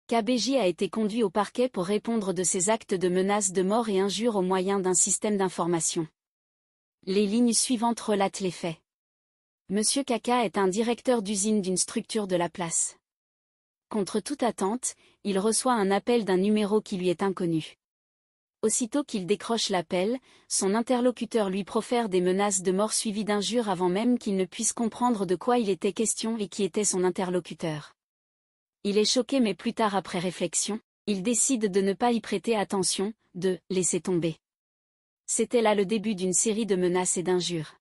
KBJ a été conduit au parquet pour répondre de ses actes de menaces de mort et injures au moyen d'un système d'information. Les lignes suivantes relatent les faits. Monsieur Kaka est un directeur d'usine d'une structure de la place. Contre toute attente, il reçoit un appel d'un numéro qui lui est inconnu. Aussitôt qu'il décroche l'appel, son interlocuteur lui profère des menaces de mort suivies d'injures avant même qu'il ne puisse comprendre de quoi il était question et qui était son interlocuteur. Il est choqué mais plus tard après réflexion, il décide de ne pas y prêter attention, de « laisser tomber ». C'était là le début d'une série de menaces et d'injures.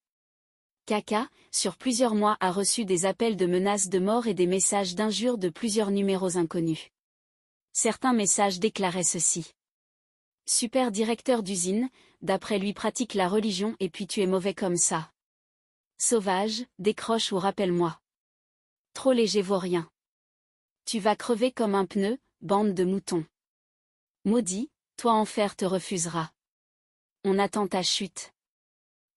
Kaka, sur plusieurs mois a reçu des appels de menaces de mort et des messages d'injures de plusieurs numéros inconnus. Certains messages déclaraient ceci. Super directeur d'usine, d'après lui pratique la religion et puis tu es mauvais comme ça. Sauvage, décroche ou rappelle-moi. Trop léger vaut rien. Tu vas crever comme un pneu, bande de moutons. Maudit, toi enfer te refusera. On attend ta chute.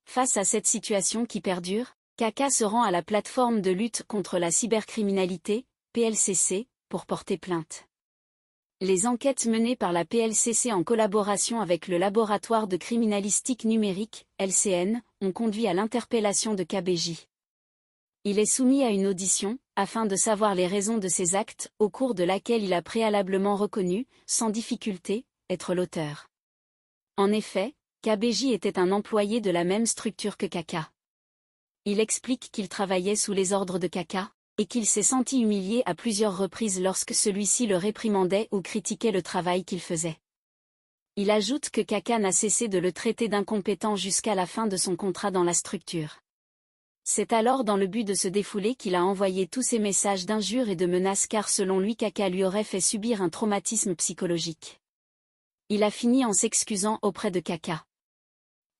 Face à cette situation qui perdure, Kaka se rend à la plateforme de lutte contre la cybercriminalité, PLCC, pour porter plainte. Les enquêtes menées par la PLCC en collaboration avec le laboratoire de criminalistique numérique, LCN, ont conduit à l'interpellation de KBJ. Il est soumis à une audition, afin de savoir les raisons de ses actes, au cours de laquelle il a préalablement reconnu, sans difficulté, être l'auteur. En effet, KBJ était un employé de la même structure que Kaka. Il explique qu'il travaillait sous les ordres de Kaka, et qu'il s'est senti humilié à plusieurs reprises lorsque celui-ci le réprimandait ou critiquait le travail qu'il faisait. Il ajoute que Kaka n'a cessé de le traiter d'incompétent jusqu'à la fin de son contrat dans la structure. C'est alors dans le but de se défouler qu'il a envoyé tous ces messages d'injures et de menaces car selon lui Kaka lui aurait fait subir un traumatisme psychologique. Il a fini en s'excusant auprès de Kaka.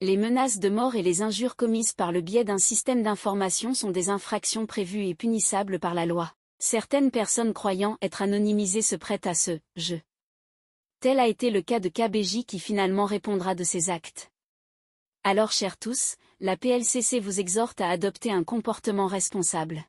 Les menaces de mort et les injures commises par le biais d'un système d'information sont des infractions prévues et punissables par la loi. Certaines personnes croyant être anonymisées se prêtent à ce « jeu ». Tel a été le cas de KBJ qui finalement répondra de ses actes. Alors chers tous, la PLCC vous exhorte à adopter un comportement responsable.